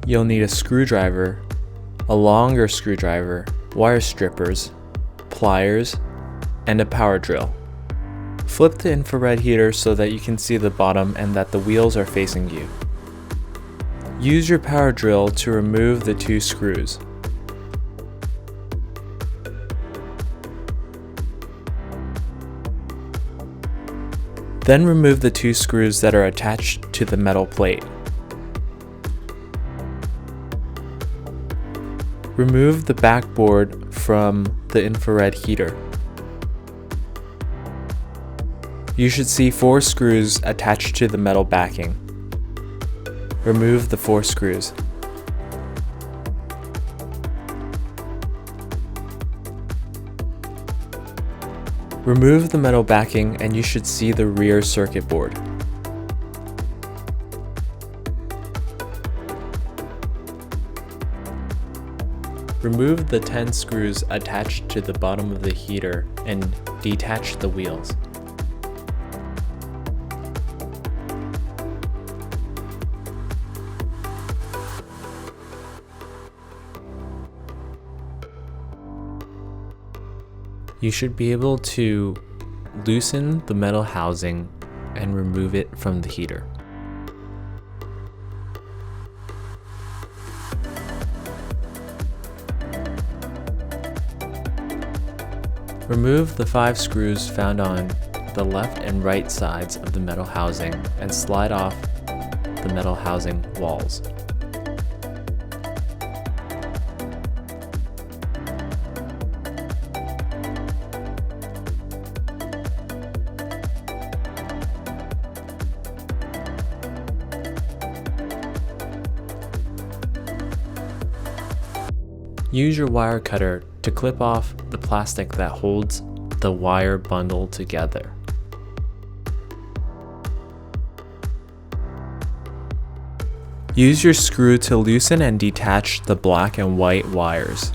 You'll need a screwdriver, a longer screwdriver, wire strippers, pliers, and a power drill. Flip the infrared heater so that you can see the bottom and that the wheels are facing you. Use your power drill to remove the 2 screws. Then remove the 2 screws that are attached to the metal plate. Remove the backboard from the infrared heater. You should see 4 screws attached to the metal backing. Remove the 4 screws. Remove the metal backing and you should see the rear circuit board. Remove the 10 screws attached to the bottom of the heater and detach the wheels. You should be able to loosen the metal housing and remove it from the heater. Remove the 5 screws found on the left and right sides of the metal housing and slide off the metal housing walls. Use your wire cutter to clip off the plastic that holds the wire bundle together. Use your screw to loosen and detach the black and white wires.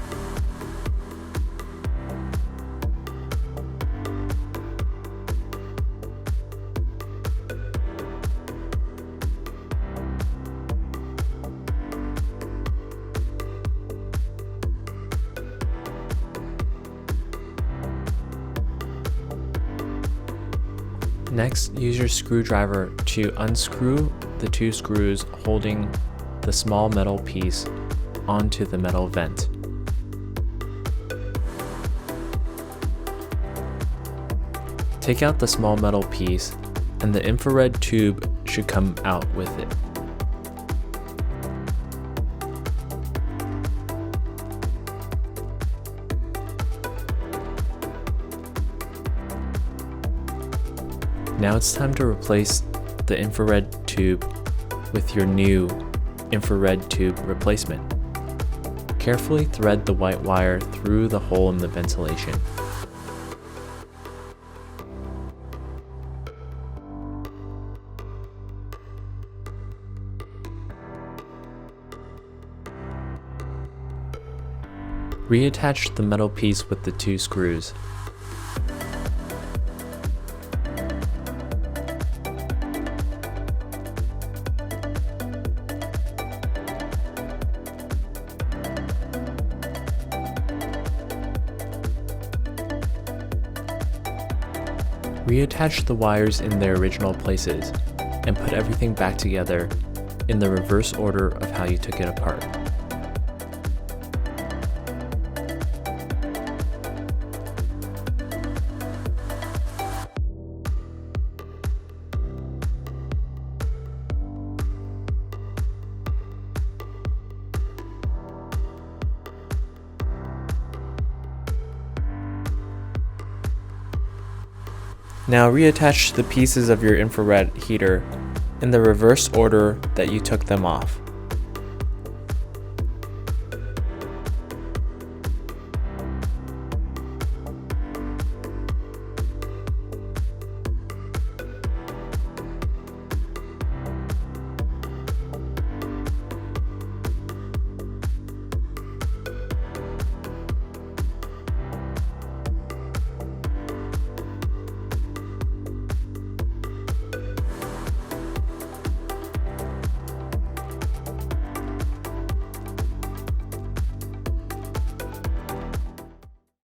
Next, use your screwdriver to unscrew the 2 screws holding the small metal piece onto the metal vent. Take out the small metal piece and the infrared tube should come out with it. Now it's time to replace the infrared tube with your new infrared tube replacement. Carefully thread the white wire through the hole in the ventilation. Reattach the metal piece with the 2 screws. Reattach the wires in their original places and put everything back together in the reverse order of how you took it apart. Now reattach the pieces of your infrared heater in the reverse order that you took them off.